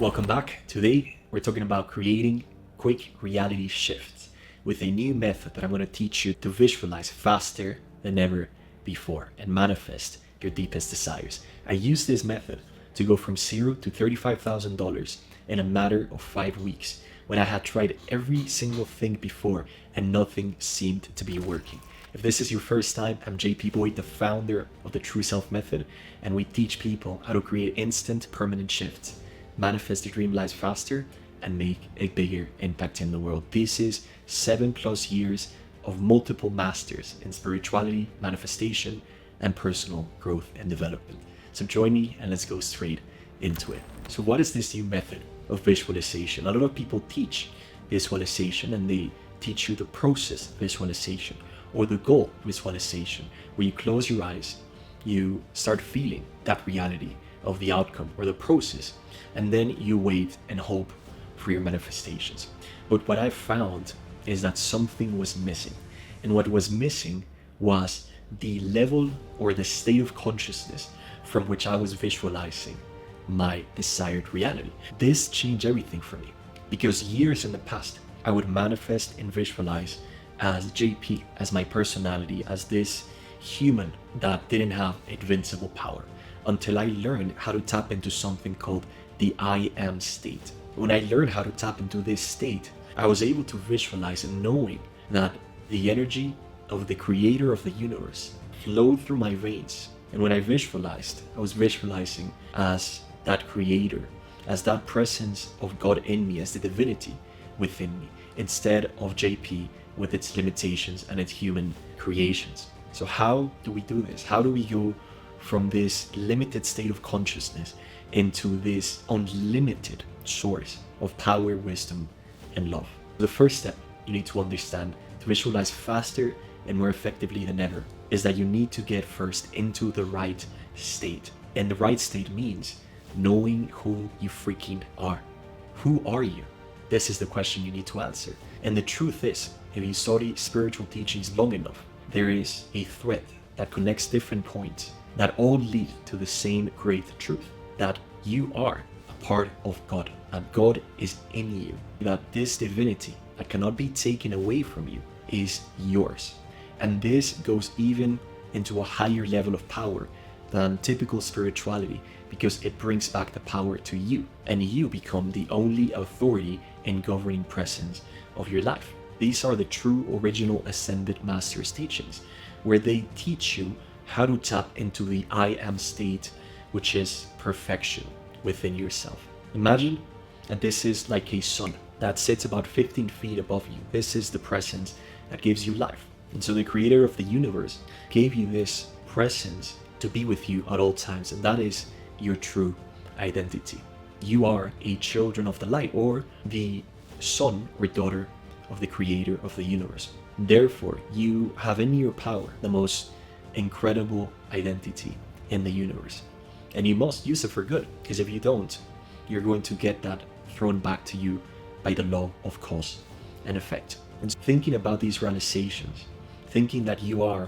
Welcome back. Today we're talking about creating quick reality shifts with a new method that I'm going to teach you to visualize faster than ever before and manifest your deepest desires. I use this method to go from zero to $35,000 in a matter of 5 weeks when I had tried every single thing before and nothing seemed to be working. If this is your first time, I'm JP Boyd, the founder of the True Self Method, and we teach people how to create instant, permanent shifts, manifest their dream lives faster, and make a bigger impact in the world. This is 7+ years of multiple masters in spirituality, manifestation, and personal growth and development. So join me and let's go straight into it. So what is this new method of visualization? A lot of people teach visualization and they teach you the process visualization or the goal visualization, where you close your eyes, you start feeling that reality of the outcome or the process, and then you wait and hope for your manifestations. But what I found is that something was missing. And what was missing was the level or the state of consciousness from which I was visualizing my desired reality. This changed everything for me, because years in the past, I would manifest and visualize as JP, as my personality, as this human that didn't have invincible power, until I learned how to tap into something called the I am state. When I learned how to tap into this state, I was able to visualize and knowing that the energy of the creator of the universe flowed through my veins. And when I visualized, I was visualizing as that creator, as that presence of God in me, as the divinity within me, instead of JP with its limitations and its human creations. So how do we do this? How do we go from this limited state of consciousness into this unlimited source of power, wisdom, and love? The first step you need to understand to visualize faster and more effectively than ever is that you need to get first into the right state. And the right state means knowing who you freaking are. Who are you? This is the question you need to answer. And the truth is, if you study spiritual teachings long enough, there is a thread that connects different points that all lead to the same great truth, that you are a part of God and God is in you, that this divinity that cannot be taken away from you is yours. And this goes even into a higher level of power than typical spirituality, because it brings back the power to you and you become the only authority and governing presence of your life. These are the true original Ascended Masters teachings, where they teach you how to tap into the I am state, which is perfection within yourself. Imagine that this is like a sun that sits about 15 feet above you. This is the presence that gives you life. And so the creator of the universe gave you this presence to be with you at all times, and that is your true identity. You are a children of the light, or the son or daughter of the creator of the universe. Therefore, you have in your power the most incredible identity in the universe. And you must use it for good, because if you don't, you're going to get that thrown back to you by the law of cause and effect. And thinking about these realizations, thinking that you are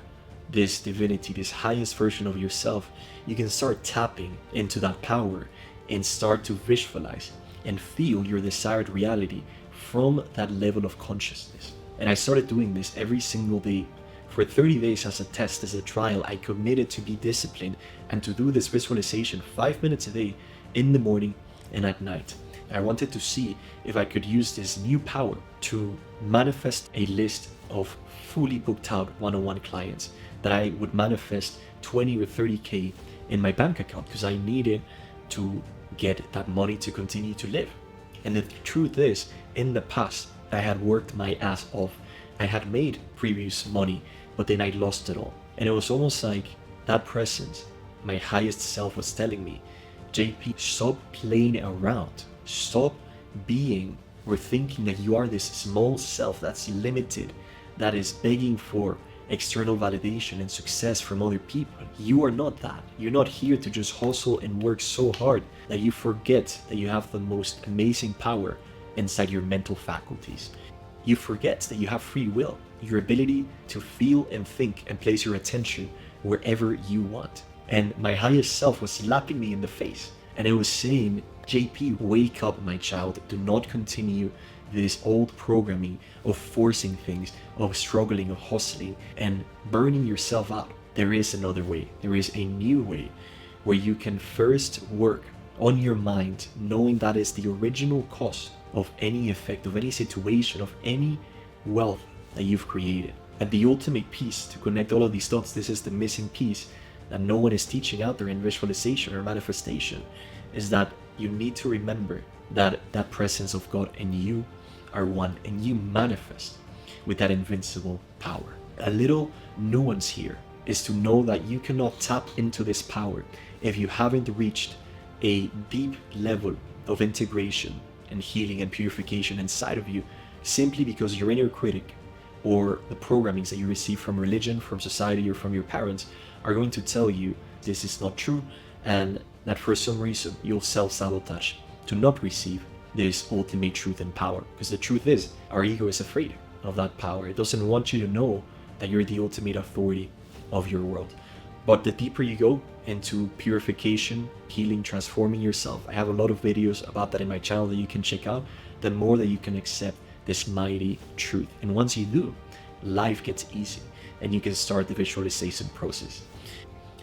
this divinity, this highest version of yourself, you can start tapping into that power and start to visualize and feel your desired reality from that level of consciousness. And I started doing this every single day. For 30 days as a test, as a trial, I committed to be disciplined and to do this visualization 5 minutes a day in the morning and at night. I wanted to see if I could use this new power to manifest a list of fully booked out one-on-one clients, that I would manifest 20 or 30K in my bank account, because I needed to get that money to continue to live. And the truth is, in the past, I had worked my ass off. I had made previous money, but then I lost it all. And it was almost like that presence, my highest self, was telling me, JP, stop playing around. Stop being or thinking that you are this small self that's limited, that is begging for external validation and success from other people. You are not that. You're not here to just hustle and work so hard that you forget that you have the most amazing power inside your mental faculties. You forget that you have free will, your ability to feel and think and place your attention wherever you want. And my highest self was slapping me in the face, and it was saying JP, wake up, my child. Do not continue this old programming of forcing things, of struggling, of hustling, and burning yourself out. There is another way. There is a new way where you can first work on your mind, knowing that is the original cause of any effect, of any situation, of any wealth that you've created. And the ultimate piece to connect all of these dots, this is the missing piece that no one is teaching out there in visualization or manifestation, is that you need to remember that that presence of God and you are one, and you manifest with that invincible power. A little nuance here is to know that you cannot tap into this power if you haven't reached a deep level of integration and healing and purification inside of you, simply because your inner critic or the programmings that you receive from religion, from society, or from your parents are going to tell you this is not true, and that for some reason you'll self-sabotage to not receive this ultimate truth and power. Because the truth is, our ego is afraid of that power. It doesn't want you to know that you're the ultimate authority of your world. But the deeper you go into purification, healing, transforming yourself, I have a lot of videos about that in my channel that you can check out, the more that you can accept this mighty truth. And once you do, life gets easy and you can start the visualization process.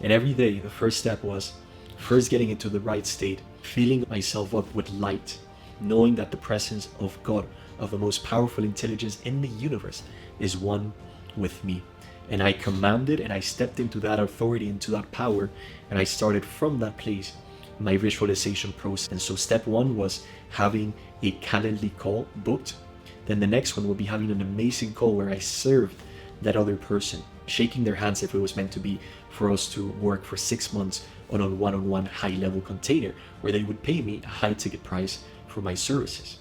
And every day, the first step was first getting into the right state, filling myself up with light, knowing that the presence of God, of the most powerful intelligence in the universe, is one with me. And I commanded and I stepped into that authority, into that power, and I started from that place my visualization process. And so step one was having a Calendly call booked. Then the next one will be having an amazing call where I served that other person, shaking their hands if it was meant to be, for us to work for 6 months on a one-on-one high-level container where they would pay me a high ticket price for my services.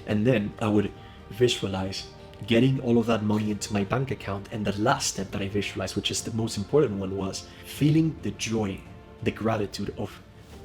And then I would visualize getting all of that money into my bank account. And the last step that I visualized, which is the most important one, was feeling the joy, the gratitude of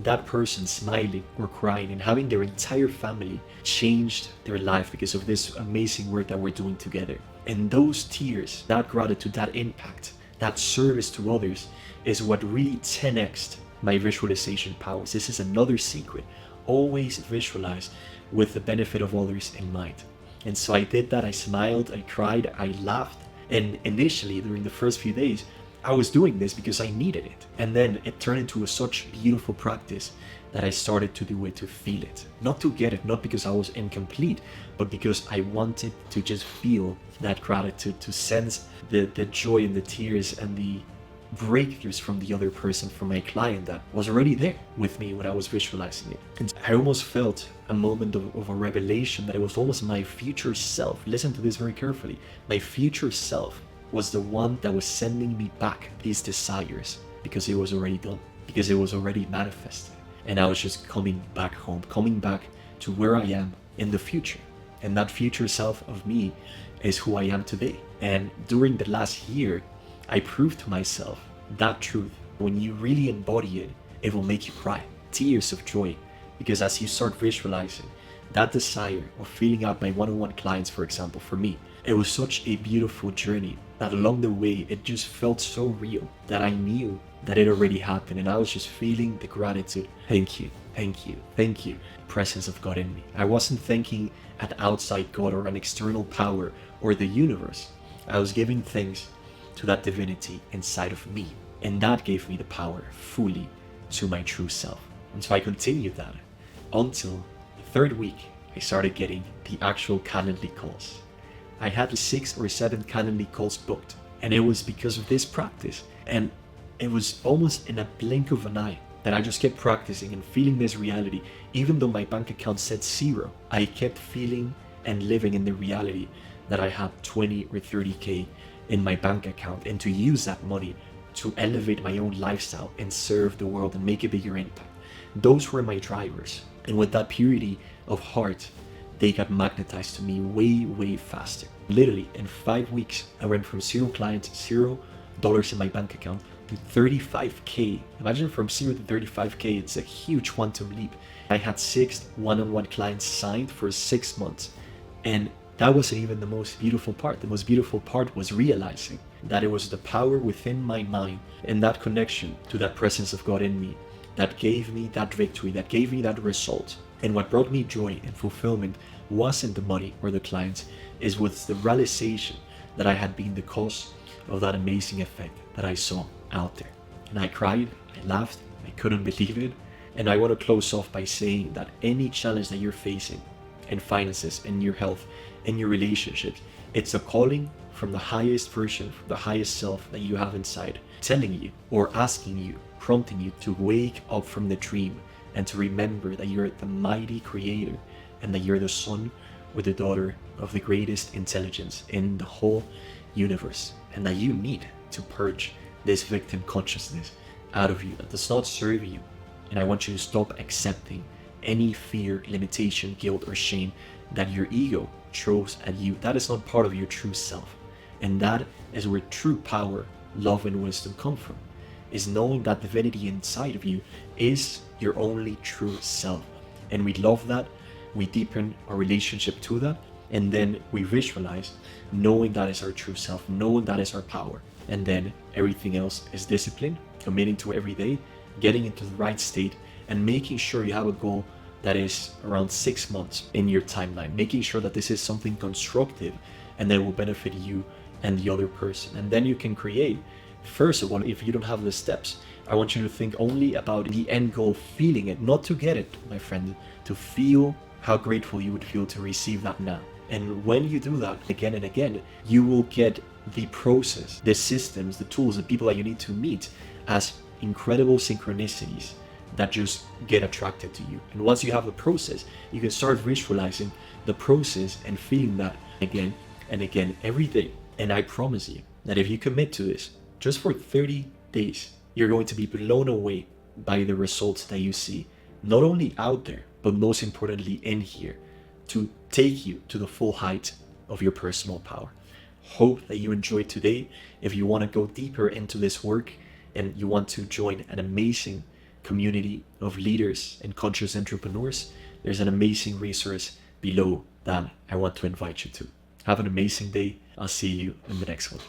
that person smiling or crying and having their entire family changed their life because of this amazing work that we're doing together. And those tears, that gratitude, that impact, that service to others is what really 10x'd my visualization powers. This is another secret. Always visualize with the benefit of others in mind. And so I did that. I smiled, I cried, I laughed. And initially, during the first few days, I was doing this because I needed it. And then it turned into such beautiful practice that I started to do it to feel it. Not to get it, not because I was incomplete, but because I wanted to just feel that gratitude, to sense the joy and the tears and the breakthroughs from the other person, from my client that was already there with me when I was visualizing it. And I almost felt a moment of a revelation that it was almost my future self. Listen to this very carefully. My future self was the one that was sending me back these desires because it was already done, because it was already manifested. And I was just coming back home, coming back to where I am in the future. And that future self of me is who I am today. And during the last year, I proved to myself that truth. When you really embody it, it will make you cry, tears of joy. Because as you start visualizing that desire of filling out my one-on-one clients, for example, for me, it was such a beautiful journey that along the way, it just felt so real that I knew that it already happened. And I was just feeling the gratitude. Thank you, thank you, thank you. Presence of God in me. I wasn't thanking an outside God or an external power or the universe. I was giving thanks to that divinity inside of me. And that gave me the power fully to my true self. And so I continued that until the third week, I started getting the actual Calendly calls. I had 6 or 7 Calendly calls booked, and it was because of this practice. And it was almost in a blink of an eye that I just kept practicing and feeling this reality. Even though my bank account said 0, I kept feeling and living in the reality that I had 20 or 30K in my bank account, and to use that money to elevate my own lifestyle and serve the world and make a bigger impact. Those were my drivers. And with that purity of heart, they got magnetized to me way faster. Literally in 5 weeks, I went from 0 clients, $0 in my bank account, to 35K. Imagine from 0 to 35K, it's a huge quantum leap. I had 6 one-on-one clients signed for 6 months. And that wasn't even the most beautiful part. The most beautiful part was realizing that it was the power within my mind and that connection to that presence of God in me that gave me that victory, that gave me that result. And what brought me joy and fulfillment wasn't the money or the clients, it was the realization that I had been the cause of that amazing effect that I saw out there. And I cried, I laughed, I couldn't believe it. And I want to close off by saying that any challenge that you're facing in finances, in your health, in your relationships, it's a calling from the highest version, from the highest self that you have inside, telling you or asking you, prompting you to wake up from the dream and to remember that you're the mighty creator and that you're the son or the daughter of the greatest intelligence in the whole universe, and that you need to purge this victim consciousness out of you that does not serve you. And I want you to stop accepting any fear, limitation, guilt, or shame that your ego throws at you. That is not part of your true self. And that is where true power, love, and wisdom come from, is knowing that divinity inside of you is your only true self. And we love that, we deepen our relationship to that, and then we visualize knowing that is our true self, knowing that is our power. And then everything else is discipline, committing to every day, getting into the right state, and making sure you have a goal that is around 6 months in your timeline, making sure that this is something constructive and that will benefit you and the other person. And then you can create. First of all, if you don't have the steps, I want you to think only about the end goal, feeling it, not to get it, my friend, to feel how grateful you would feel to receive that now. And when you do that again and again, you will get the process, the systems, the tools, the people that you need to meet as incredible synchronicities that just get attracted to you. And once you have the process, you can start visualizing the process and feeling that again and again every day. And I promise you that if you commit to this just for 30 days, you're going to be blown away by the results that you see, not only out there, but most importantly in here, to take you to the full height of your personal power. Hope that you enjoyed today. If you want to go deeper into this work and you want to join an amazing community of leaders and conscious entrepreneurs, there's an amazing resource below that I want to invite you to. Have an amazing day. I'll see you in the next one.